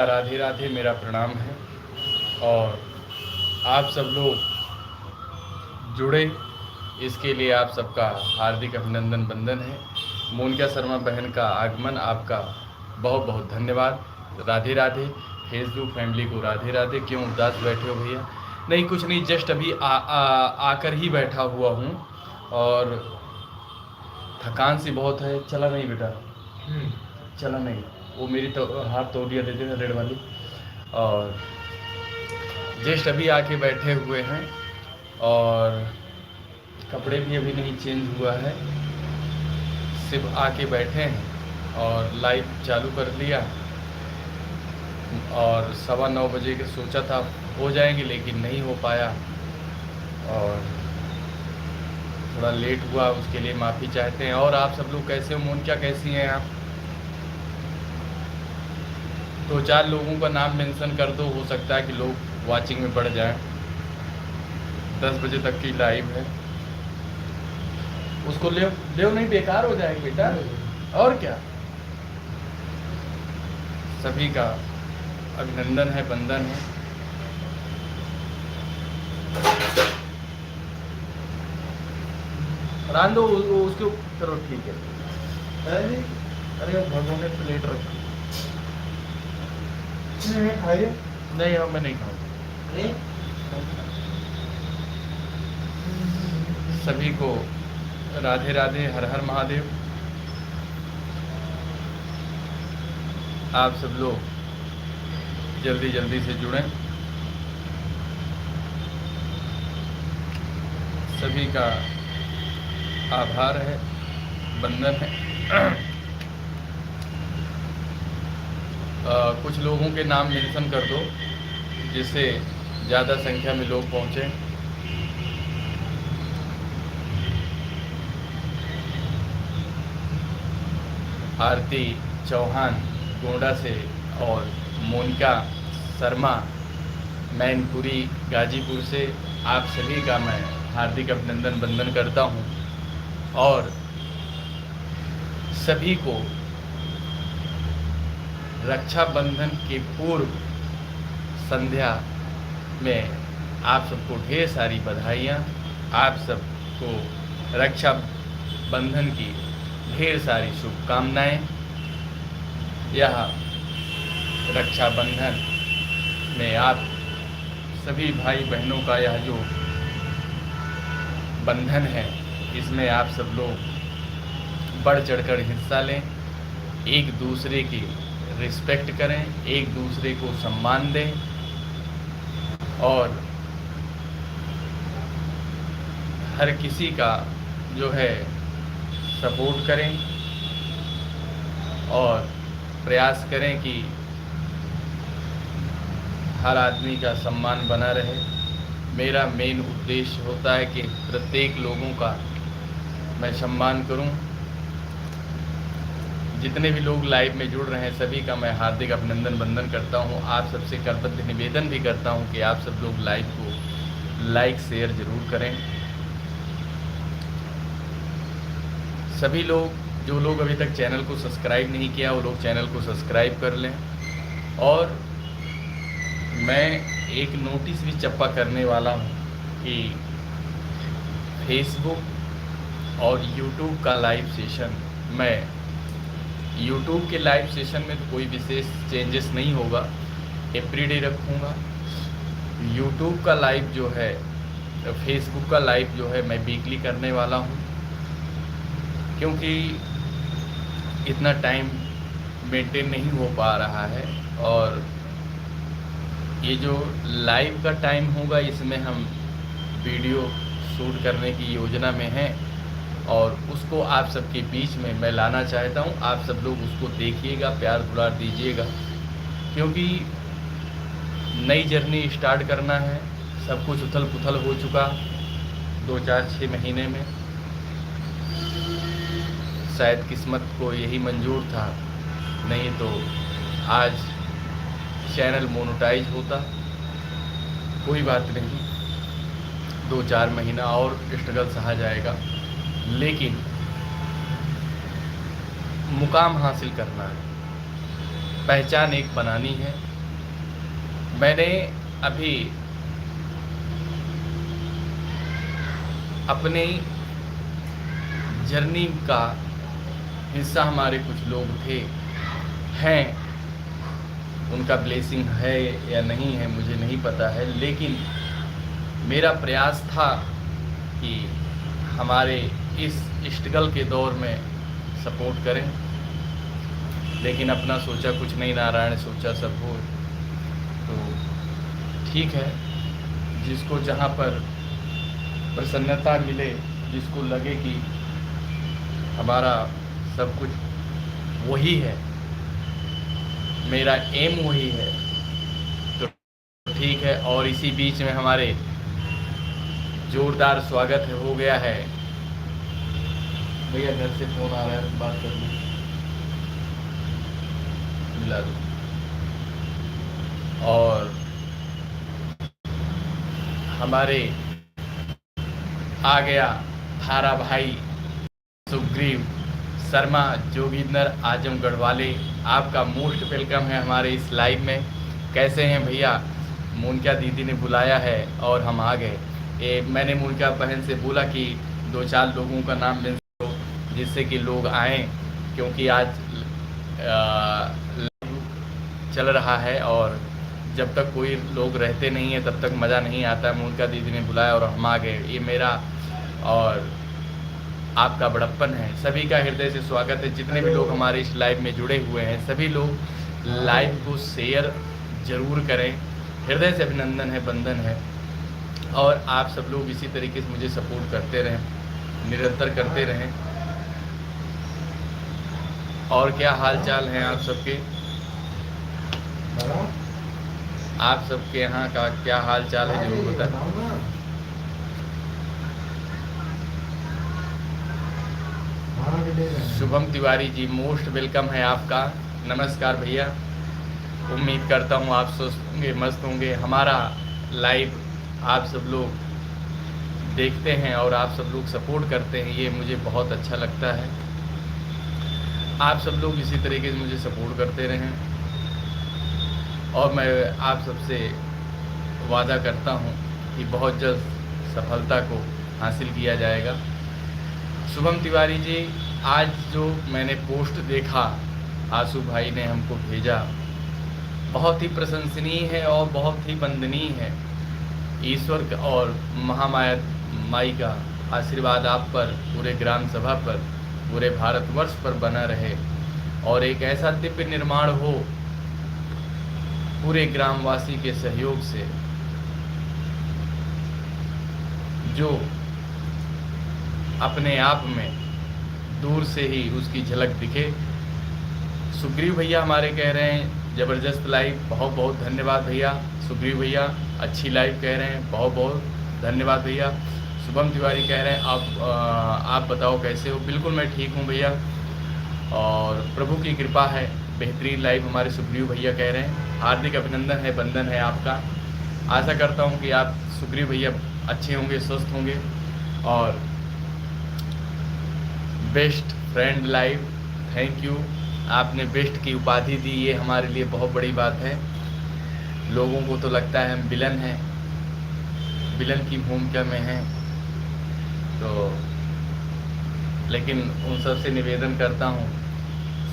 राधे राधे, मेरा प्रणाम है। और आप सब लोग जुड़े, इसके लिए आप सबका हार्दिक अभिनंदन वंदन है। मोनिका शर्मा बहन का आगमन, आपका बहुत बहुत धन्यवाद। राधे राधे। फेसबुक फैमिली को राधे राधे। क्यों उदास बैठे हो भैया? नहीं, कुछ नहीं, जस्ट अभी आकर ही बैठा हुआ हूँ और थकान सी बहुत है। चला नहीं बेटा, चला नहीं। वो मेरी तो हाथ तोड़िया देते थे रेड वाली। और जस्ट अभी आके बैठे हुए हैं और कपड़े भी अभी नहीं चेंज हुआ है, सिर्फ आके बैठे हैं और लाइव चालू कर दिया। और 9:15 बजे के सोचा था हो जाएंगे, लेकिन नहीं हो पाया और थोड़ा लेट हुआ, उसके लिए माफ़ी चाहते हैं। और आप सब लोग कैसे हो? मोनिका कैसी हैं आप? 2-4 लोगों का नाम मेंशन कर दो, हो सकता है कि लोग वाचिंग में बढ़ जाएं। 10 बजे तक की लाइव है। उसको ले नहीं, बेकार हो जाएगा बेटा। और क्या, सभी का अभिनंदन है, वंदन है। रान दो उसके, चलो ठीक है। अरे भगवान ने प्लेट रखी खाइए। नहीं, हाँ मैं नहीं खाऊंगा। सभी को राधे राधे, हर हर महादेव। आप सब लोग जल्दी जल्दी से जुड़ें। सभी का आभार है, वंदन है। कुछ लोगों के नाम मेंशन कर दो, जिससे ज़्यादा संख्या में लोग पहुँचें। आरती चौहान गोंडा से और मोनिका शर्मा मैनपुरी गाजीपुर से, आप सभी का मैं हार्दिक अभिनंदन वंदन करता हूं। और सभी को रक्षाबंधन के पूर्व संध्या में आप सबको ढेर सारी बधाइयाँ। आप सबको रक्षाबंधन की ढेर सारी शुभकामनाएं। यह रक्षाबंधन में आप सभी भाई बहनों का यह जो बंधन है, इसमें आप सब लोग बढ़ चढ़कर हिस्सा लें, एक दूसरे की रिस्पेक्ट करें, एक दूसरे को सम्मान दें और हर किसी का जो है सपोर्ट करें और प्रयास करें कि हर आदमी का सम्मान बना रहे। मेरा मेन उद्देश्य होता है कि प्रत्येक लोगों का मैं सम्मान करूं। जितने भी लोग लाइव में जुड़ रहे हैं, सभी का मैं हार्दिक अभिनंदन वंदन करता हूं। आप सबसे करबद्ध निवेदन भी करता हूं कि आप सब लोग लाइव को लाइक शेयर ज़रूर करें। सभी लोग, जो लोग अभी तक चैनल को सब्सक्राइब नहीं किया, वो लोग चैनल को सब्सक्राइब कर लें। और मैं एक नोटिस भी चप्पा करने वाला हूँ कि फेसबुक और यूट्यूब का लाइव सेशन, मैं यूट्यूब के लाइव सेशन में तो कोई विशेष चेंजेस नहीं होगा, एवरीडे रखूँगा। यूट्यूब का लाइव जो है, फेसबुक का लाइव जो है, मैं वीकली करने वाला हूँ, क्योंकि इतना टाइम मेंटेन नहीं हो पा रहा है। और ये जो लाइव का टाइम होगा, इसमें हम वीडियो शूट करने की योजना में हैं और उसको आप सबके बीच में मैं लाना चाहता हूँ। आप सब लोग उसको देखिएगा, प्यार दुलार दीजिएगा, क्योंकि नई जर्नी स्टार्ट करना है। सब कुछ उथल पुथल हो चुका 2-4-6 महीने में। शायद किस्मत को यही मंजूर था, नहीं तो आज चैनल मोनेटाइज होता। कोई बात नहीं, 2-4 महीना और स्ट्रगल सहा जाएगा, लेकिन मुकाम हासिल करना है, पहचान एक बनानी है। मैंने अभी अपने जर्नी का हिस्सा हमारे कुछ लोग थे हैं, उनका ब्लेसिंग है या नहीं है मुझे नहीं पता है, लेकिन मेरा प्रयास था कि हमारे इस स्ट्रगल के दौर में सपोर्ट करें, लेकिन अपना सोचा कुछ नहीं, नारायण सोचा सब हो। तो ठीक है, जिसको जहाँ पर प्रसन्नता मिले, जिसको लगे कि हमारा सब कुछ वही है, मेरा एम वही है, तो ठीक है। और इसी बीच में हमारे जोरदार स्वागत हो गया है। भैया घर से फ़ोन आ रहा है, बात कर लूँ, मिला दो। और हमारे आ गया थारा भाई सुग्रीव शर्मा जोगिंदर आजमगढ़ वाले, आपका मोस्ट वेलकम है हमारे इस लाइव में। कैसे हैं भैया? मोनिका दीदी ने बुलाया है और हम आ गए। मैंने मोनिका बहन से बोला कि 2-4 लोगों का नाम ले दो जिससे कि लोग आएँ, क्योंकि आज चल रहा है और जब तक कोई लोग रहते नहीं हैं तब तक मज़ा नहीं आता। मोनिका दीदी ने बुलाया और हम आ गए। ये मेरा और आपका बड़प्पन है। सभी का हृदय से स्वागत है। जितने भी लोग हमारे इस लाइव में जुड़े हुए हैं सभी लोग लाइव को शेयर ज़रूर करें। हृदय से अभिनंदन है, बंधन है। और आप सब लोग इसी तरीके से मुझे सपोर्ट करते रहें, निरंतर करते रहें। और क्या हाल चाल हैं आप सबके? आप सबके यहाँ का क्या हाल चाल है जरूर बताएं। शुभम तिवारी जी मोस्ट वेलकम है आपका। नमस्कार भैया, उम्मीद करता हूँ आप स्वस्थ होंगे, मस्त होंगे। हमारा लाइव आप सब लोग देखते हैं और आप सब लोग सपोर्ट करते हैं, ये मुझे बहुत अच्छा लगता है। आप सब लोग इसी तरीके से मुझे सपोर्ट करते रहें और मैं आप सबसे वादा करता हूँ कि बहुत जल्द सफलता को हासिल किया जाएगा। शुभम तिवारी जी, आज जो मैंने पोस्ट देखा आंसू भाई ने हमको भेजा, बहुत ही प्रशंसनीय है और बहुत ही वंदनीय है। ईश्वर और महामाया माई का आशीर्वाद आप पर, पूरे ग्राम सभा पर, पूरे भारतवर्ष पर बना रहे और एक ऐसा दिव्य निर्माण हो पूरे ग्रामवासी के सहयोग से, जो अपने आप में दूर से ही उसकी झलक दिखे। सुग्रीव भैया हमारे कह रहे हैं ज़बरदस्त लाइव, बहुत बहुत धन्यवाद भैया। सुग्रीव भैया अच्छी लाइव कह रहे हैं, बहुत बहुत धन्यवाद भैया। शुभम तिवारी कह रहे हैं आप बताओ कैसे हो? बिल्कुल मैं ठीक हूँ भैया और प्रभु की कृपा है, बेहतरीन लाइव हमारे सुग्रीव भैया कह रहे हैं। हार्दिक अभिनंदन है, बंधन है आपका। आशा करता हूँ कि आप सुग्रीव भैया अच्छे होंगे, स्वस्थ होंगे। और best friend live, thank you, आपने बेस्ट की उपाधि दी, ये हमारे लिए बहुत बड़ी बात है। लोगों को तो लगता है हम विलन हैं, विलन की भूमिका में हैं, तो लेकिन उन सब से निवेदन करता हूँ,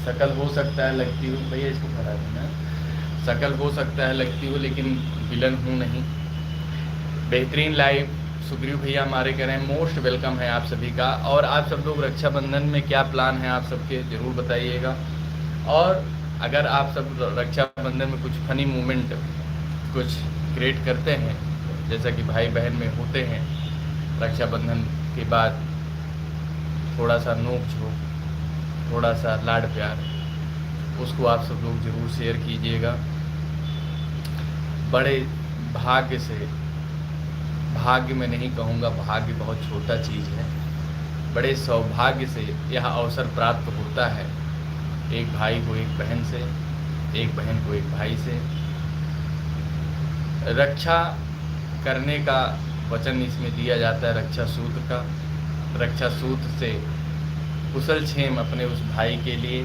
शकल हो सकता है लगती हूँ, भैया इसको खड़ा देना, शकल हो सकता है लगती हूँ लेकिन विलन हूँ नहीं। बेहतरीन लाइव सुग्रीव भैया हमारे कह रहे हैं, मोस्ट वेलकम है आप सभी का। और आप सब लोग रक्षाबंधन में क्या प्लान है आप सबके ज़रूर बताइएगा। और अगर आप सब रक्षाबंधन में कुछ फनी मोमेंट कुछ क्रिएट करते हैं, जैसा कि भाई बहन में होते हैं, रक्षाबंधन के बाद थोड़ा सा नोक झोंक, थोड़ा सा लाड प्यार, उसको आप सब लोग ज़रूर शेयर कीजिएगा। बड़े भाग्य से, भाग्य में नहीं कहूँगा, भाग्य बहुत छोटा चीज़ है, बड़े सौभाग्य से यह अवसर प्राप्त होता है, एक भाई को एक बहन से, एक बहन को एक भाई से। रक्षा करने का वचन इसमें दिया जाता है, रक्षा सूत्र का। रक्षा सूत्र से कुशल क्षेम अपने उस भाई के लिए,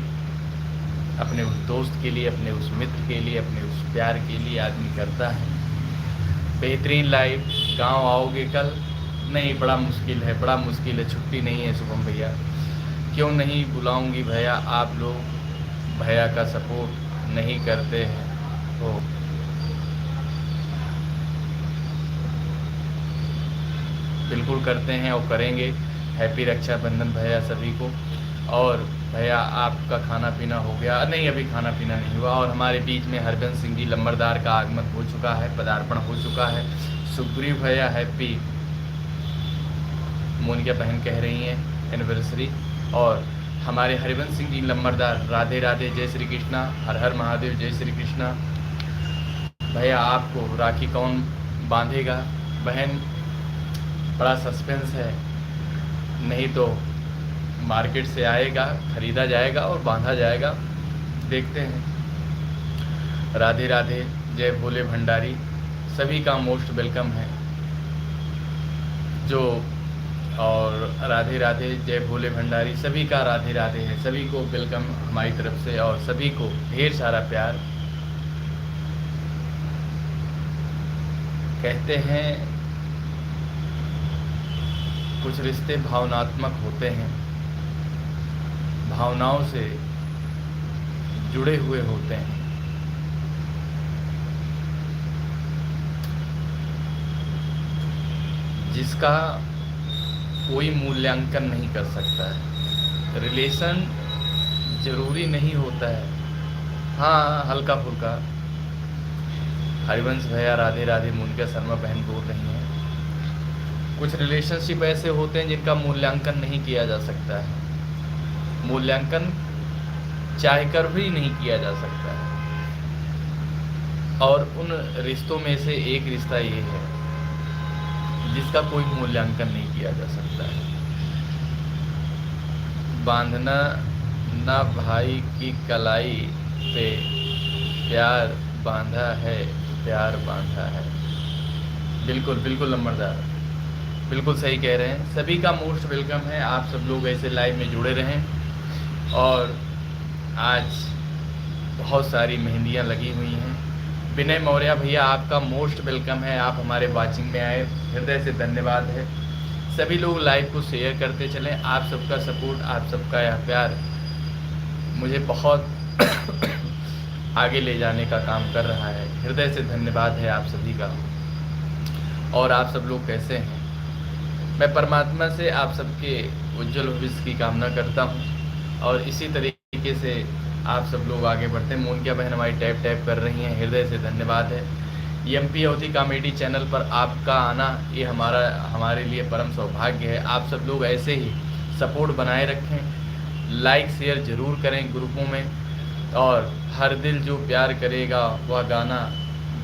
अपने उस दोस्त के लिए, अपने उस मित्र के लिए, अपने उस प्यार के लिए आदमी करता है। बेहतरीन लाइफ। गांव आओगे कल? नहीं, बड़ा मुश्किल है, बड़ा मुश्किल है, छुट्टी नहीं है शुभम भैया। क्यों नहीं बुलाऊंगी भैया, आप लोग भैया का सपोर्ट नहीं करते हैं तो बिल्कुल करते हैं और करेंगे। हैप्पी रक्षाबंधन भैया सभी को। और भैया आपका खाना पीना हो गया? नहीं, अभी खाना पीना नहीं हुआ। और हमारे बीच में हरबंस सिंह जी लंबरदार का आगमन हो चुका है, पदार्पण हो चुका है। सुग्रीव भैया हैप्पी, मोनिका बहन कह रही हैं एनिवर्सरी। और हमारे हरिवंश सिंह जी लंबरदार, राधे राधे, जय श्री कृष्णा, हर हर महादेव, जय श्री कृष्णा। भैया आपको राखी कौन बांधेगा? बहन बड़ा सस्पेंस है, नहीं तो मार्केट से आएगा, खरीदा जाएगा और बांधा जाएगा, देखते हैं। राधे राधे, जय भोले भंडारी, सभी का मोस्ट वेलकम है जो। और राधे राधे, जय भोले भंडारी, सभी का राधे राधे है, सभी को वेलकम हमारी तरफ से और सभी को ढेर सारा प्यार। कहते हैं कुछ रिश्ते भावनात्मक होते हैं, भावनाओं से जुड़े हुए होते हैं। जिसका कोई मूल्यांकन नहीं कर सकता है। रिलेशन जरूरी नहीं होता है, हाँ हल्का फुल्का। हरिवंश भैया राधे राधे, मोनिका शर्मा बहन बोल रही हैं। कुछ रिलेशनशिप ऐसे होते हैं जिनका मूल्यांकन नहीं किया जा सकता है, मूल्यांकन चाह कर भी नहीं किया जा सकता है। और उन रिश्तों में से एक रिश्ता ये है जिसका कोई मूल्यांकन नहीं किया जा सकता है। बांधना ना भाई की कलाई पे, प्यार बांधा है, प्यार बांधा है। बिल्कुल बिल्कुल लंबरदार, बिल्कुल सही कह रहे हैं। सभी का मोस्ट वेलकम है। आप सब लोग ऐसे लाइव में जुड़े रहें। और आज बहुत सारी मेहंदियाँ लगी हुई हैं। विनय मौर्य भैया आपका मोस्ट वेलकम है, आप हमारे वाचिंग में आए, हृदय से धन्यवाद है। सभी लोग लाइव को शेयर करते चलें। आप सबका सपोर्ट, आप सबका यह प्यार मुझे बहुत आगे ले जाने का काम कर रहा है। हृदय से धन्यवाद है आप सभी का। और आप सब लोग कैसे हैं? मैं परमात्मा से आप सबके उज्जवल भविष्य की कामना करता हूं और इसी तरीके से आप सब लोग आगे बढ़ते हैं। मोनिका बहन हमारी टैप कर रही हैं, हृदय से धन्यवाद है। एमपी अवधि कॉमेडी चैनल पर आपका आना ये हमारे लिए परम सौभाग्य है। आप सब लोग ऐसे ही सपोर्ट बनाए रखें, लाइक शेयर ज़रूर करें ग्रुपों में। और हर दिल जो प्यार करेगा वह गाना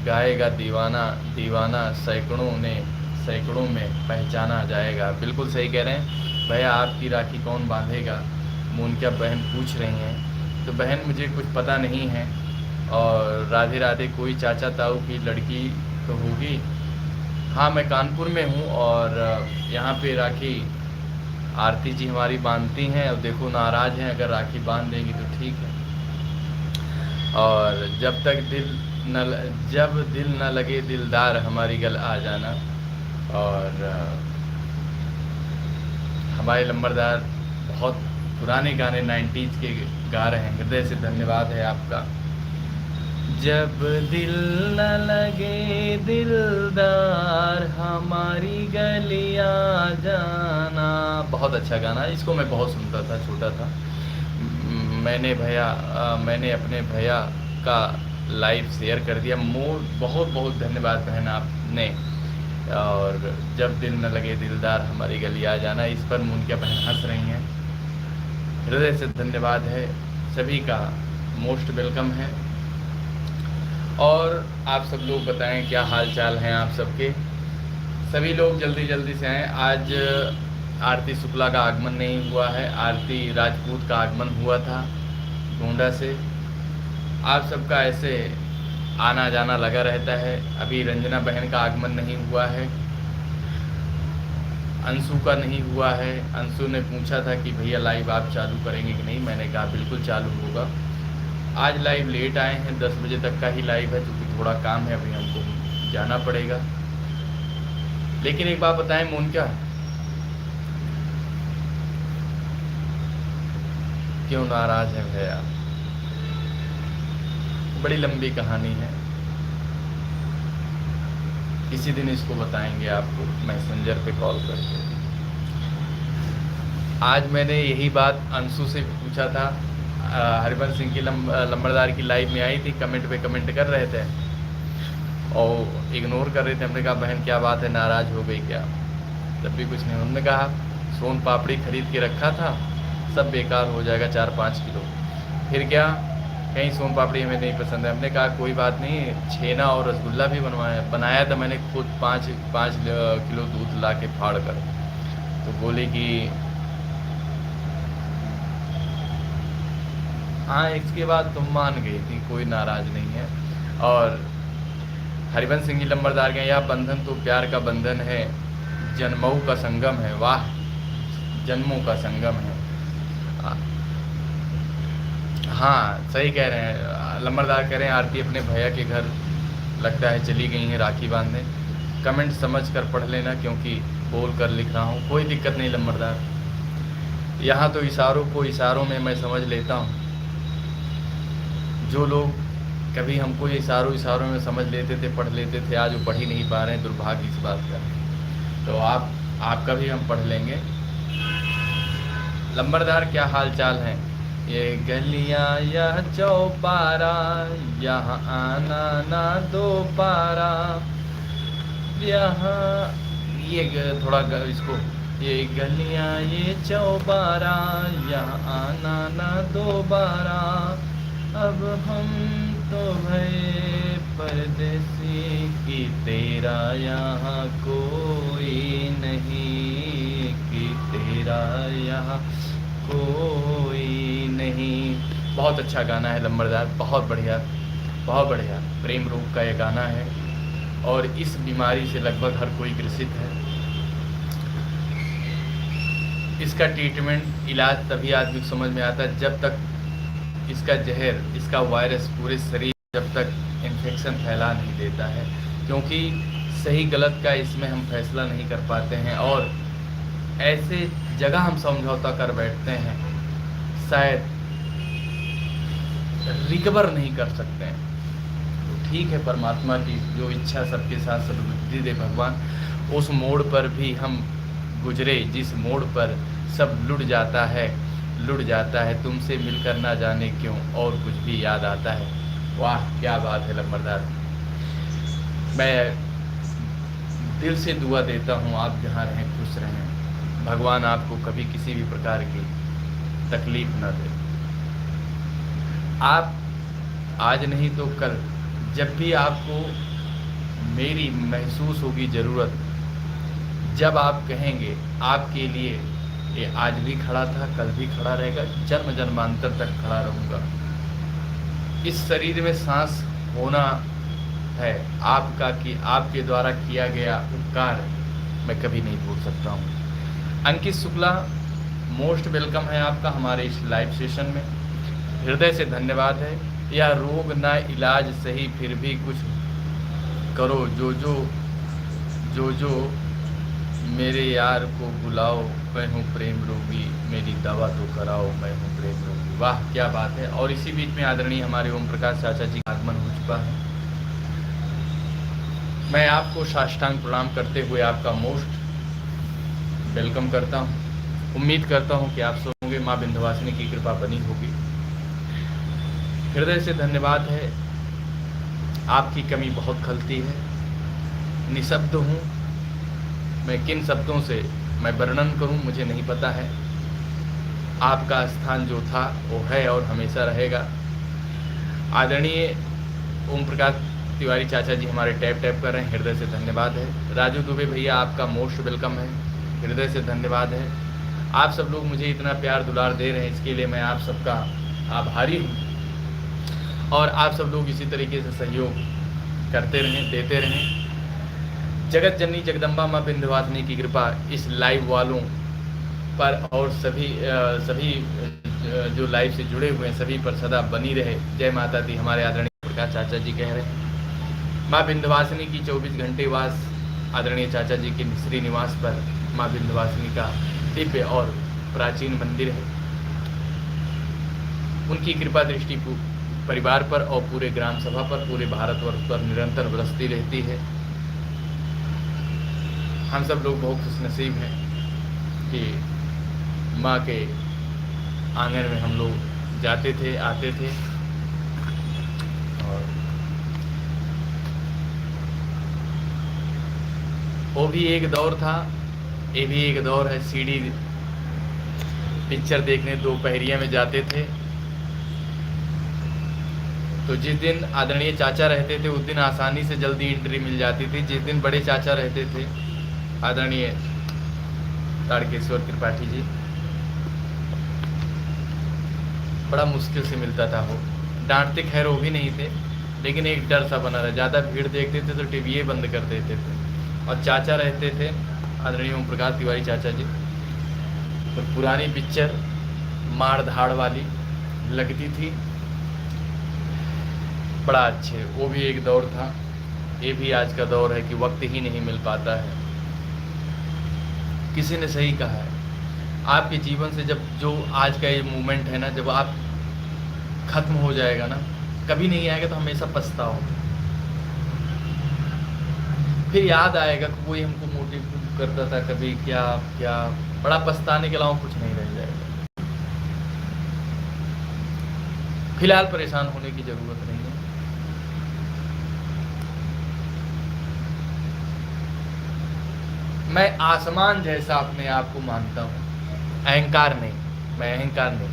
गाएगा दीवाना, दीवाना सैकड़ों में पहचाना जाएगा। बिल्कुल सही कह रहे हैं भैया। आपकी राखी कौन बांधेगा? मोनिका बहन पूछ रही हैं। तो बहन मुझे कुछ पता नहीं है। और राधे राधे, कोई चाचा ताऊ की लड़की तो होगी? हाँ, मैं कानपुर में हूँ और यहाँ पे राखी आरती जी हमारी बांधती हैं। और देखो नाराज़ हैं, अगर राखी बांध देंगी तो ठीक है। और जब दिल न लगे दिलदार, हमारी गल आ जाना। और हमारे लंबरदार बहुत पुराने गाने 90s के गा रहे हैं, हृदय से धन्यवाद है आपका। जब दिल न लगे दिलदार, हमारी गली आ जाना। बहुत अच्छा गाना है, इसको मैं बहुत सुनता था, छोटा था। मैंने अपने भैया का लाइव शेयर कर दिया। बहुत बहुत धन्यवाद बहन आपने। और जब दिल न लगे दिलदार, हमारी गली आ जाना, इस पर मोनिका बहन हंस रही हैं। हृदय से धन्यवाद है, सभी का मोस्ट वेलकम है। और आप सब लोग बताएं क्या हाल चाल हैं आप सबके। सभी लोग जल्दी से आएँ। आज आरती शुक्ला का आगमन नहीं हुआ है, आरती राजपूत का आगमन हुआ था गोंडा से। आप सबका ऐसे आना जाना लगा रहता है। अभी रंजना बहन का आगमन नहीं हुआ है, अंशु का नहीं हुआ है। अंशु ने पूछा था कि भैया लाइव आप चालू करेंगे कि नहीं, मैंने कहा बिल्कुल चालू होगा। आज लाइव लेट आए हैं, 10 बजे तक का ही लाइव है, क्योंकि थोड़ा काम है, अभी हमको जाना पड़ेगा। लेकिन एक बात बताएं मोनिका, क्यों नाराज है भैया? बड़ी लंबी कहानी है, किसी दिन इसको बताएंगे आपको मैसेंजर पे कॉल करके। आज मैंने यही बात अंशु से पूछा था, हरिवंश सिंह की लंबरदार की लाइव में आई थी, कमेंट पे कमेंट कर रहे थे और इग्नोर कर रहे थे। हमने कहा बहन क्या बात है, नाराज़ हो गई क्या? तब भी कुछ नहीं। उन्होंने कहा सोन पापड़ी खरीद के रखा था, सब बेकार हो जाएगा 4-5 किलो। फिर क्या, कहीं सोन पापड़ी हमें नहीं पसंद है। हमने कहा कोई बात नहीं, छेना और रसगुल्ला भी बनाया था मैंने खुद, 5 किलो दूध ला के फाड़ कर। तो बोले कि हाँ, इसके बाद तुम मान गई थी, कोई नाराज़ नहीं है। और हरिवंश सिंह लंबरदार के यह बंधन तो प्यार का बंधन है, जन्मों का संगम है। वाह, जन्मों का संगम है। हाँ सही कह रहे हैं, लंबरदार कह रहे हैं आरती अपने भैया के घर लगता है चली गई हैं राखी बांधने। कमेंट समझ कर पढ़ लेना, क्योंकि बोल कर लिख रहा हूँ, कोई दिक्कत नहीं लंबरदार। यहाँ तो इशारों को इशारों में मैं समझ लेता हूँ। जो लोग कभी हमको इशारों में समझ लेते थे, पढ़ लेते थे, आज वो पढ़ ही नहीं पा रहे हैं, दुर्भाग्य इस बात का। तो आपका भी हम पढ़ लेंगे। लंबरदार क्या हाल चाल है? ये गलियां यह चौपारा, यहाँ आना ना दोबारा, यहाँ ये थोड़ा इसको, ये गलियां ये चौबारा, यहाँ आना ना दोबारा, अब हम तो भये परदेसी कि तेरा यहाँ कोई नहीं, कि तेरा यहाँ कोई नहीं। बहुत अच्छा गाना है लंबरदार, बहुत बढ़िया, बहुत बढ़िया। प्रेम रूप का ये गाना है और इस बीमारी से लगभग हर कोई ग्रसित है। इसका ट्रीटमेंट, इलाज तभी आदमी को समझ में आता है जब तक इसका जहर, इसका वायरस पूरे शरीर जब तक इन्फेक्शन फैला नहीं देता है, क्योंकि सही गलत का इसमें हम फैसला नहीं कर पाते हैं और ऐसे जगह हम समझौता कर बैठते हैं, शायद रिकवर नहीं कर सकते हैं। तो ठीक है, परमात्मा की जो इच्छा सबके साथ सद्बुद्धि दे भगवान। उस मोड़ पर भी हम गुजरे जिस मोड़ पर सब लुट जाता है, तुमसे मिलकर ना जाने क्यों और कुछ भी याद आता है। वाह क्या बात है लंबरदार। मैं दिल से दुआ देता हूँ आप जहाँ रहें खुश रहें, भगवान आपको कभी किसी भी प्रकार की तकलीफ न दे। आप आज नहीं तो कल, जब भी आपको मेरी महसूस होगी ज़रूरत, जब आप कहेंगे आपके लिए ये आज भी खड़ा था, कल भी खड़ा रहेगा, जन्म जन्मांतर तक खड़ा रहूँगा। इस शरीर में सांस होना है आपका, कि आपके द्वारा किया गया उपकार मैं कभी नहीं भूल सकता हूँ। अंकित शुक्ला, मोस्ट वेलकम है आपका हमारे इस लाइव सेशन में, हृदय से धन्यवाद है। यह रोग ना इलाज सही, फिर भी कुछ करो, जो जो मेरे यार को बुलाओ, मैं हूँ प्रेम रोगी, मेरी दवा तो कराओ, मैं हूँ प्रेम रोगी। वाह क्या बात है। और इसी बीच में आदरणीय हमारे ओम प्रकाश चाचा जी का आगमन हो चुका है। मैं आपको साष्टांग प्रणाम करते हुए आपका मोस्ट वेलकम करता हूँ। उम्मीद करता हूँ कि आप सब होंगे, माँ विंध्यवासिनी की कृपा बनी होगी। हृदय से धन्यवाद है। आपकी कमी बहुत खलती है, निशब्द हूँ मैं, किन शब्दों से मैं वर्णन करूं मुझे नहीं पता है। आपका स्थान जो था वो है और हमेशा रहेगा। आदरणीय ओम प्रकाश तिवारी चाचा जी हमारे टैप कर रहे हैं, हृदय से धन्यवाद है। राजू दुबे भैया आपका मोस्ट वेलकम है, हृदय से धन्यवाद है। आप सब लोग मुझे इतना प्यार दुलार दे रहे हैं, इसके लिए मैं आप सबका आभारी हूँ और आप सब लोग इसी तरीके से सहयोग करते रहें, देते रहें। जगत जननी जगदम्बा माँ विंध्यवासिनी की कृपा इस लाइव वालों पर और सभी जो लाइव से जुड़े हुए हैं सभी पर सदा बनी रहे। जय माता दी। हमारे आदरणीय प्रकाश चाचा जी कह रहे हैं माँ विंध्यवासिनी की 24 घंटे वास आदरणीय चाचा जी के मिस्री निवास पर माँ विंध्यवासिनी का दिव्य और प्राचीन मंदिर है। उनकी कृपा दृष्टि परिवार पर और पूरे ग्राम सभा पर, पूरे भारतवर्ष पर निरंतर बरसती रहती है। हम सब लोग बहुत खुशनसीब हैं कि माँ के आंगन में हम लोग जाते थे, आते थे। और वो भी एक दौर था, ये भी एक दौर है। सीडी पिक्चर देखने दोपहरिया में जाते थे, तो जिस दिन आदरणीय चाचा रहते थे उस दिन आसानी से जल्दी एंट्री मिल जाती थी। जिस दिन बड़े चाचा रहते थे आदरणीय तारकेश्वर त्रिपाठी जी, बड़ा मुश्किल से मिलता था। वो डांटते खैर वो भी नहीं थे, लेकिन एक डर सा बना रहा। ज़्यादा भीड़ देखते थे तो टीवी बंद कर देते थे। और चाचा रहते थे आदरणीय ओम प्रकाश तिवारी चाचा जी, तो पुरानी पिक्चर मार धाड़ वाली लगती थी, बड़ा अच्छे। वो भी एक दौर था। ये भी आज का दौर है कि वक्त ही नहीं मिल पाता है। किसी ने सही कहा है, आपके जीवन से जब जो आज का ये मोमेंट है ना, जब आप खत्म हो जाएगा ना, कभी नहीं आएगा तो हमेशा पछताओ। फिर याद आएगा कि कोई हमको मोटिवेट करता था, कभी क्या क्या, बड़ा पछताने के अलावा कुछ नहीं रह जाएगा। फिलहाल परेशान होने की जरूरत नहीं है। मैं आसमान जैसा अपने आप को मानता हूँ, अहंकार नहीं। मैं अहंकार नहीं,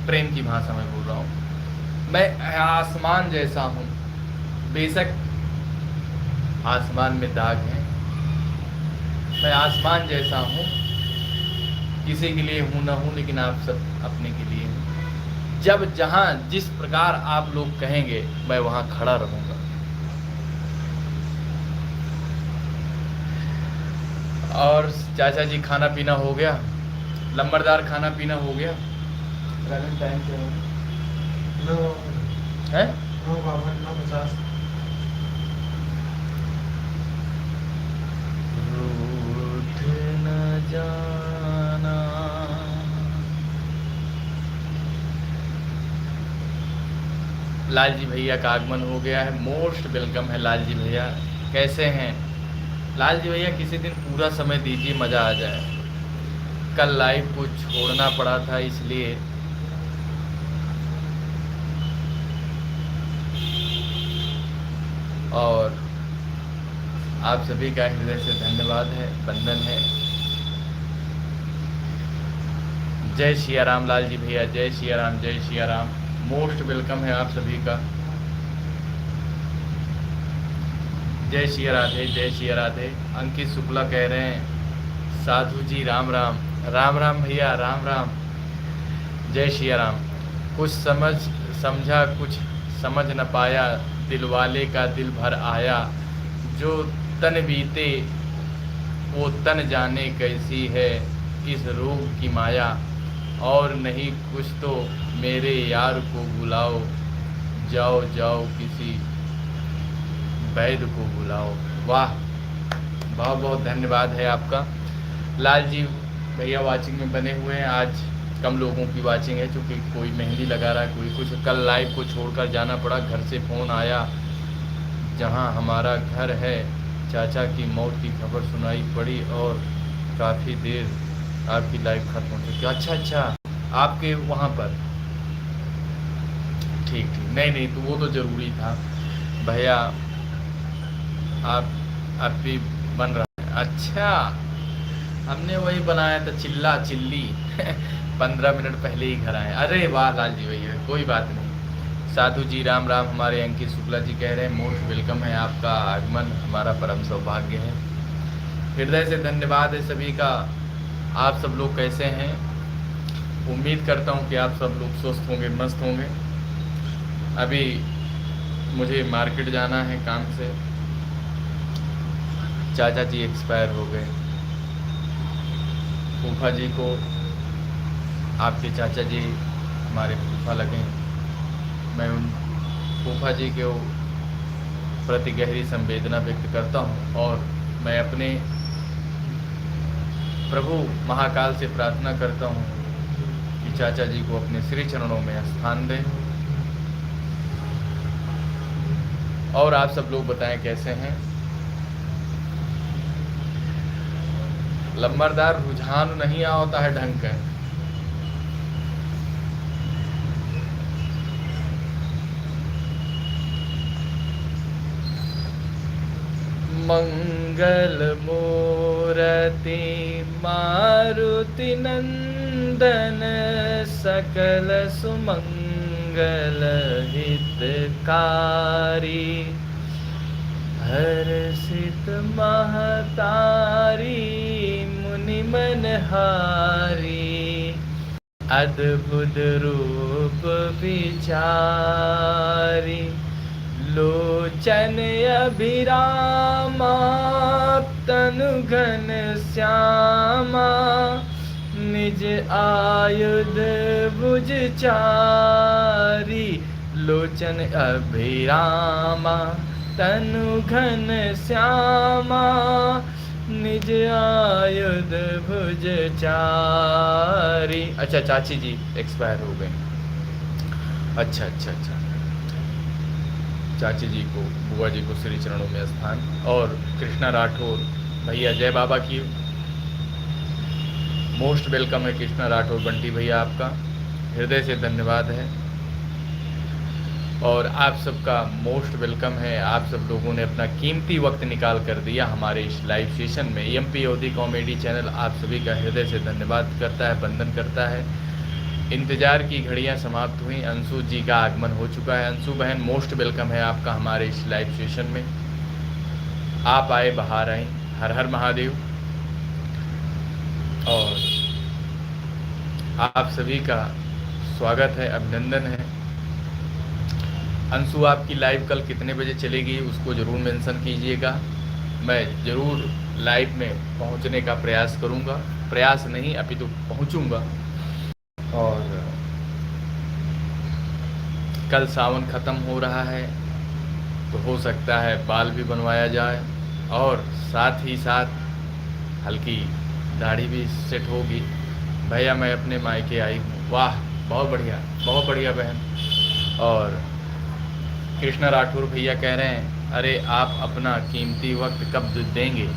प्रेम की भाषा में बोल रहा हूँ। मैं आसमान जैसा हूँ, बेशक आसमान में दाग है। मैं आसमान जैसा हूँ, किसी के लिए हूँ ना हूँ, लेकिन आप सब अपने के लिए हैं। जब जहाँ जिस प्रकार आप लोग कहेंगे मैं वहाँ खड़ा रहूँगा। और चाचा जी खाना पीना हो गया, लंबरदार खाना पीना हो गया। टाइम क्या है? 9:50। रूठ न जाना। लाल जी भैया का आगमन हो गया है। मोस्ट वेलकम है लाल जी भैया, कैसे हैं लाल जी भैया? किसी दिन पूरा समय दीजिए, मज़ा आ जाए। कल लाइव को छोड़ना पड़ा था इसलिए। और आप सभी का हृदय से धन्यवाद है, वंदन है। जय सिया राम लाल जी भैया, जय सिया राम, जय सिया राम। मोस्ट वेलकम है आप सभी का। जय सिया राधे, जय सिया राधे। अंकित शुक्ला कह रहे हैं साधु जी राम राम। राम राम भैया, राम राम, जय सिया राम। कुछ समझा कुछ समझ न पाया, दिल वाले का दिल भर आया। जो तन बीते वो तन जाने कैसी है, इस रोग की माया। और नहीं कुछ तो मेरे यार को बुलाओ, जाओ जाओ किसी वैद्य को बुलाओ। वाह, बहुत बहुत धन्यवाद है आपका। लाल जी भैया वाचिंग में बने हुए हैं। आज कम लोगों की वाचिंग है, क्योंकि कोई मेहंदी लगा रहा है, कोई कुछ। कल लाइव को छोड़कर जाना पड़ा, घर से फ़ोन आया जहां हमारा घर है। चाचा की मौत की खबर सुनाई पड़ी और काफ़ी देर आपकी लाइव खत्म हो चुकी। अच्छा अच्छा, आपके वहाँ पर? ठीक ठीक, नहीं नहीं, तो वो तो ज़रूरी था भैया। आप भी बन रहा है? अच्छा, हमने वही बनाया था चिल्ला चिल्ली 15 मिनट पहले ही घर आए। अरे वाह लाल जी भैया, कोई बात नहीं। साधु जी राम राम। हमारे अंकित शुक्ला जी कह रहे हैं मोस्ट वेलकम है, आपका आगमन हमारा परम सौभाग्य है। हृदय से धन्यवाद है सभी का। आप सब लोग कैसे हैं? उम्मीद करता हूँ कि आप सब लोग स्वस्थ होंगे, मस्त होंगे। अभी मुझे मार्केट जाना है काम से। चाचा जी एक्सपायर हो गए। फूफा जी को आपके चाचा जी हमारे फूफा लगे। मैं उन फूफा जी के प्रति गहरी संवेदना व्यक्त करता हूँ और मैं अपने प्रभु महाकाल से प्रार्थना करता हूँ कि चाचा जी को अपने श्री चरणों में स्थान दें। और आप सब लोग बताएं कैसे हैं। लंबरदार रुझान नहीं आ होता है ढंग का। मंगल मूर्ति मारुति नंदन सकल सुमंगल हितकारी हर्षित महतारी मुनि मनहारी अद्भुत रूप विचारी लोचन अभिरामा तनु घन श्यामा निज आयुध भुज चारी लोचन अभिरामा तनु घन श्यामा निज आयुध भुज चारी। अच्छा, चाची जी एक्सपायर हो गए। अच्छा, चाची जी को, बुआ जी को श्री चरणों में स्थान। और कृष्णा राठौर भैया, जय बाबा की मोस्ट वेलकम है। कृष्णा राठौर बंटी भैया, आपका हृदय से धन्यवाद है और आप सबका मोस्ट वेलकम है। आप सब लोगों ने अपना कीमती वक्त निकाल कर दिया हमारे इस लाइव सेशन में। एमपी अवधी कॉमेडी चैनल आप सभी का हृदय से धन्यवाद करता है, वंदन करता है। इंतज़ार की घड़ियां समाप्त हुई, अंशु जी का आगमन हो चुका है। अंशु बहन, मोस्ट वेलकम है आपका हमारे इस लाइव सेशन में। आप आए, बाहर आए। हर हर महादेव। और आप सभी का स्वागत है, अभिनंदन है। अंशु, आपकी लाइव कल कितने बजे चलेगी उसको ज़रूर मेंशन कीजिएगा। मैं ज़रूर लाइव में पहुंचने का प्रयास करूंगा। प्रयास नहीं, अभी तो पहुंचूंगा। और कल सावन ख़त्म हो रहा है तो हो सकता है बाल भी बनवाया जाए और साथ ही साथ हल्की दाढ़ी भी सेट होगी। भैया, मैं अपने मायके आई हूँ। वाह, बहुत बढ़िया बहन। और कृष्णा राठौर भैया कह रहे हैं, अरे आप अपना कीमती वक्त कब देंगे?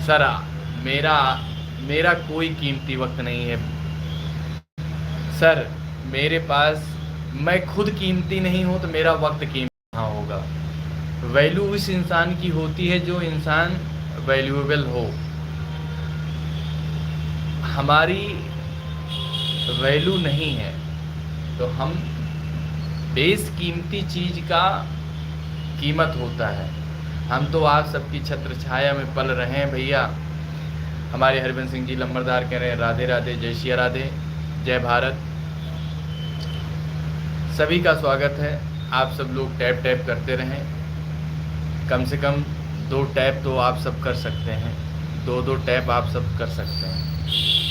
सर, मेरा कोई कीमती वक्त नहीं है सर। मेरे पास, मैं खुद कीमती नहीं हूँ तो मेरा वक्त कीमती कहाँ होगा। वैल्यू उस इंसान की होती है जो इंसान वैल्यूएबल हो। हमारी वैल्यू नहीं है तो हम बेशकीमती चीज़ का कीमत होता है। हम तो आप सबकी छत्र छाया में पल रहे हैं भैया। हमारे हरबंस सिंह जी लंबरदार कह रहे हैं, राधे राधे, जय श्री राधे, जय भारत। सभी का स्वागत है। आप सब लोग टैप करते रहें। कम से कम 2 टैप तो आप सब कर सकते हैं, 2 टैप आप सब कर सकते हैं।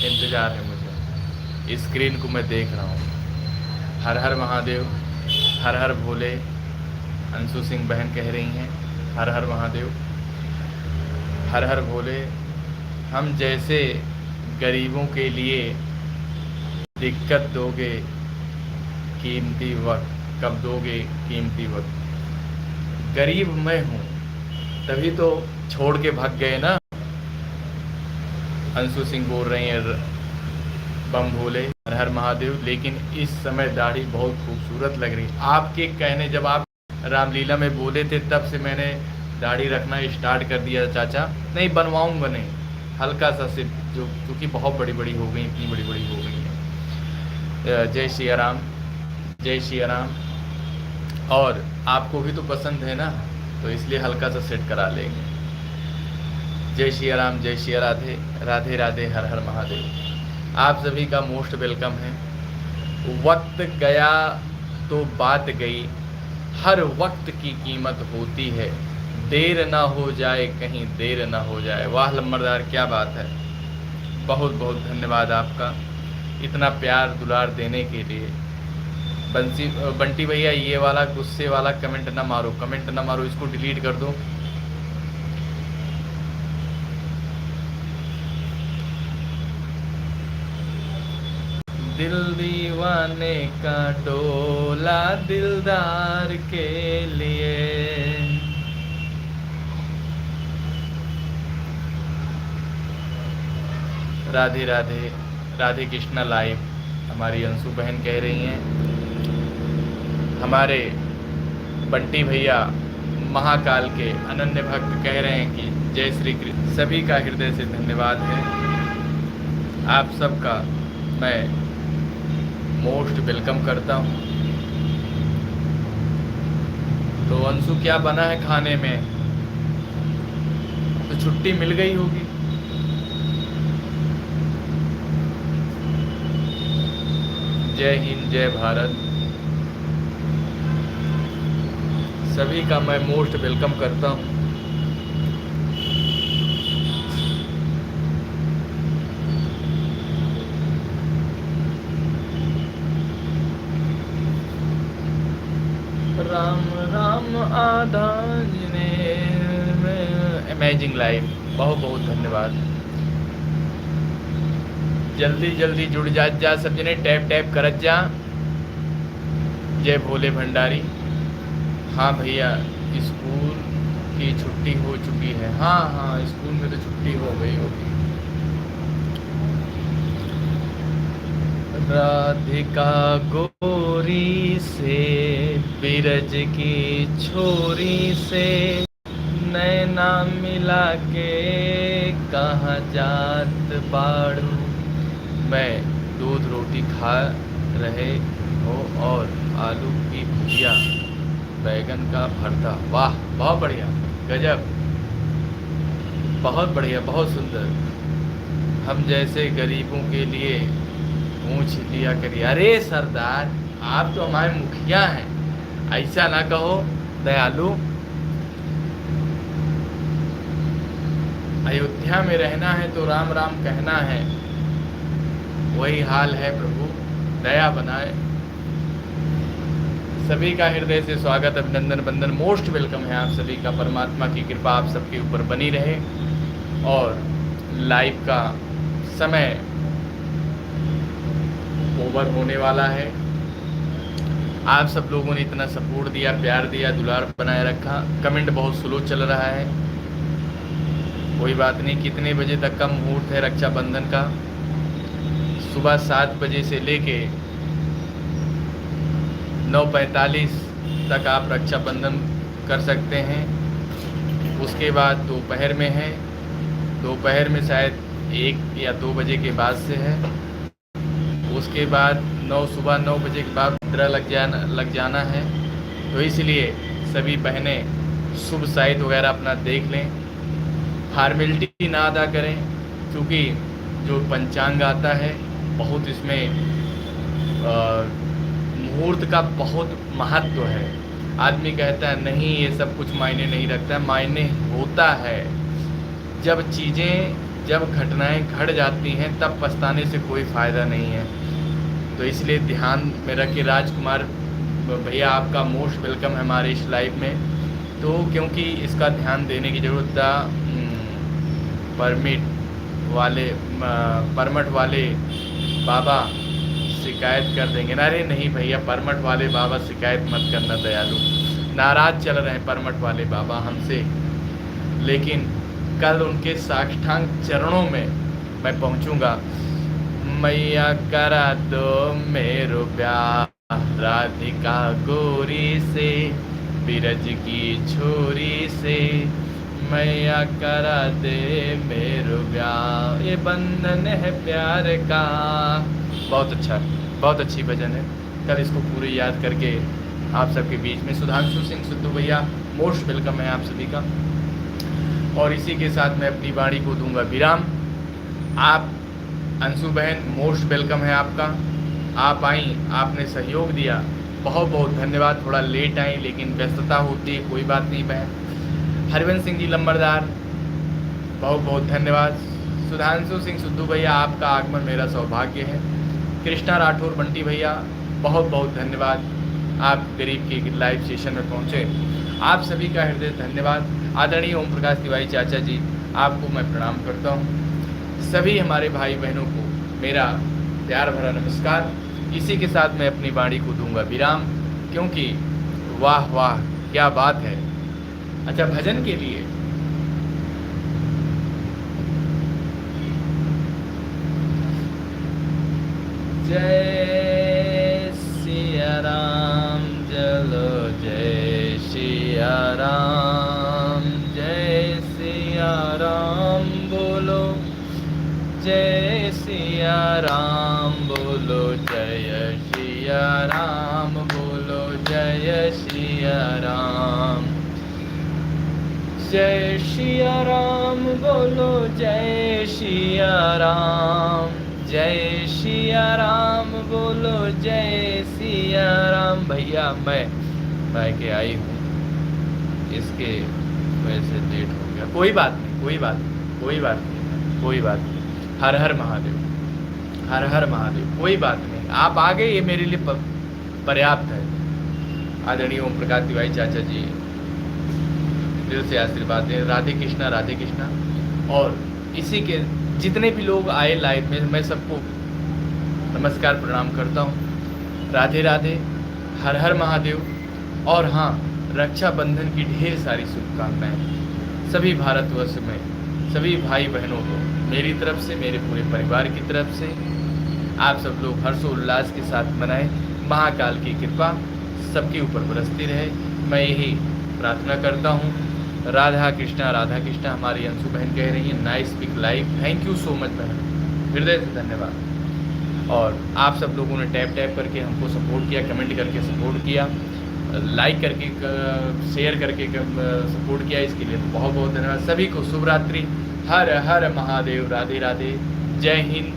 इंतज़ार है मुझे, स्क्रीन को मैं देख रहा हूँ। हर हर महादेव, हर हर भोले। अंशु सिंह बहन कह रही हैं, हर हर महादेव, हर हर भोले। हम जैसे गरीबों के लिए दिक्कत दोगे कीमती वक्त, कब दोगे कीमती वक्त? गरीब मैं हूँ तभी तो छोड़ के भाग गए ना। अंशु सिंह बोल रही हैं, बम भोले, हर हर महादेव। लेकिन इस समय दाढ़ी बहुत खूबसूरत लग रही। आपके कहने, जब आप रामलीला में बोले थे तब से मैंने दाढ़ी रखना स्टार्ट कर दिया चाचा। नहीं, बनवाऊंगा नहीं, हल्का सा सिर्फ, जो क्योंकि बहुत बड़ी बड़ी हो गई, इतनी बड़ी बड़ी हो गई है। जय श्री राम, जय श्री राम। और आपको भी तो पसंद है ना, तो इसलिए हल्का सा सेट करा लेंगे। जय श्री राम, जय श्री राधे, राधे राधे, हर हर महादेव। आप सभी का मोस्ट वेलकम है। वक्त गया तो बात गई, हर वक्त की कीमत होती है, देर ना हो जाए, कहीं देर ना हो जाए। वाह लंबरदार, क्या बात है। बहुत बहुत धन्यवाद आपका इतना प्यार दुलार देने के लिए। बंटी भैया ये वाला गुस्से वाला कमेंट ना मारो, कमेंट ना मारो, इसको डिलीट कर दो। दिल दीवाने का डोला दिलदार के लिए। राधे राधे, राधे कृष्णा लाइव। हमारी अंशु बहन कह रही हैं, हमारे बंटी भैया महाकाल के अनन्य भक्त कह रहे हैं कि जय श्री कृष्ण। सभी का हृदय से धन्यवाद है। आप सबका मैं मोस्ट वेलकम करता हूँ। तो अंशु क्या बना है खाने में? तो छुट्टी मिल गई होगी। जय हिंद, जय भारत। सभी का मैं मोस्ट वेलकम करता हूँ। राम राम आधाने अमेजिंग लाइफ, बहुत बहुत धन्यवाद। जल्दी जल्दी जुड़ जा सब जने, टैप टैप करत जा। जय भोले भंडारी। हाँ भैया, स्कूल की छुट्टी हो चुकी है। हाँ हाँ, स्कूल में तो छुट्टी हो गई होगी। राधिका गोरी से बिरज की छोरी से नैना मिला के कहाँ जात बाड़ू। मैं दूध रोटी खा रहे हो और आलू की भुजिया, बैगन का भरता। वाह, बहुत बढ़िया, गजब, बहुत बढ़िया, बहुत सुंदर। हम जैसे गरीबों के लिए पूछ लिया करिए। अरे सरदार, आप तो हमारे मुखिया हैं, ऐसा ना कहो दयालु। अयोध्या में रहना है तो राम राम कहना है, वही हाल है प्रभु, दया बनाए। सभी का हृदय से स्वागत, अभिनंदन, वंदन, मोस्ट वेलकम है आप सभी का। परमात्मा की कृपा आप सबके ऊपर बनी रहे। और लाइव का समय ओवर होने वाला है। आप सब लोगों ने इतना सपोर्ट दिया, प्यार दिया, दुलार बनाए रखा। कमेंट बहुत स्लो चल रहा है, कोई बात नहीं। कितने बजे तक का मुहूर्त है रक्षाबंधन का? सुबह 7 बजे से लेके 9:45 तक आप रक्षाबंधन कर सकते हैं। उसके बाद दोपहर में है, दोपहर में शायद 1 या 2 बजे के बाद से है। उसके बाद सुबह 9 बजे के बाद निद्रा लग जाना है। तो इसलिए सभी बहनें शुभ साहित वगैरह अपना देख लें, फॉर्मेलिटी ना अदा करें, क्योंकि जो पंचांग आता है बहुत इसमें मुहूर्त का बहुत महत्व है। आदमी कहता है नहीं ये सब कुछ मायने नहीं रखता है, मायने होता है। जब चीज़ें, जब घटनाएं घट जाती हैं तब पछताने से कोई फ़ायदा नहीं है। तो इसलिए ध्यान में रख के, राजकुमार भैया आपका मोस्ट वेलकम है हमारे इस लाइव में। तो क्योंकि इसका ध्यान देने की ज़रूरत था। परमट वाले बाबा शिकायत कर देंगे ना। अरे नहीं भैया, परमट वाले बाबा शिकायत मत करना दयालु, नाराज़ चल रहे हैं परमट वाले बाबा हमसे। लेकिन कल उनके साष्टांग चरणों में मैं पहुंचूंगा। मैया करा दो मेरो ब्याह राधिका गोरी से, बिरज की छोरी से, मैया करा दे मेरो ब्याह, ये बंधन है प्यार का। बहुत अच्छा, बहुत अच्छी भजन है। कल इसको पूरे याद करके आप सबके बीच में। सुधांशु सिंह सिद्धू भैया मोस्ट वेलकम है आप सभी का। और इसी के साथ मैं अपनी वाणी को दूंगा विराम। आप अंशु बहन मोस्ट वेलकम है आपका। आप आई, आपने सहयोग दिया, बहुत बहुत धन्यवाद। थोड़ा लेट आई लेकिन व्यस्तता होती है, कोई बात नहीं बहन। हरवंश सिंह जी लंबरदार बहुत बहुत धन्यवाद। सुधांशु सिंह सिद्धू भैया आपका आगमन मेरा सौभाग्य है। कृष्णा राठौर बंटी भैया बहुत बहुत धन्यवाद। आप गरीब के लाइव सेशन में पहुँचे, आप सभी का हृदय धन्यवाद। आदरणीय ओम प्रकाश तिवारी चाचा जी, आपको मैं प्रणाम करता हूँ। सभी हमारे भाई बहनों को मेरा प्यार भरा नमस्कार। इसी के साथ मैं अपनी वाणी को दूंगा विराम, क्योंकि वाह वाह क्या बात है। अच्छा, भजन के लिए जय सिया राम, चलो जय सिया राम, जय सिया राम बोलो, जय सिया राम बोलो, जय सिया राम बोलो, जय सिया राम, जय सिया राम बोलो, जय सिया राम, जय सिया राम बोलो, जय सिया राम। भैया मैं के आई हूँ, इसके वजह से लेट हो गया। कोई बात नहीं, कोई बात नहीं, कोई बात नहीं, कोई बात नहीं। हर हर महादेव, हर हर महादेव। कोई बात नहीं, आप आ गए, ये मेरे लिए पर्याप्त है। आदरणीय ओम प्रकाश तिवारी चाचा जी, दिल से आशीर्वाद दें। राधे कृष्णा, राधे कृष्णा। और इसी के जितने भी लोग आए लाइव में, मैं सबको नमस्कार प्रणाम करता हूँ। राधे राधे, हर हर महादेव। और हाँ, रक्षाबंधन की ढेर सारी शुभकामनाएं सभी भारतवर्ष में सभी भाई बहनों को मेरी तरफ से, मेरे पूरे परिवार की तरफ से। आप सब लोग हर्षोल्लास के साथ मनाएं। महाकाल की कृपा सबके ऊपर बरसती रहे, मैं यही प्रार्थना करता हूँ। राधा कृष्णा, राधा कृष्णा। हमारी अंशु बहन कह रही है nice pic live. Thank you so much बहन, हृदय से धन्यवाद। और आप सब लोगों ने टैप करके हमको सपोर्ट किया, कमेंट करके सपोर्ट किया, लाइक करके शेयर करके सपोर्ट किया, इसके लिए बहुत बहुत धन्यवाद। सभी को शुभ रात्रि। हर हर महादेव, राधे राधे, जय हिंद,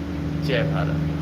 जय भारत।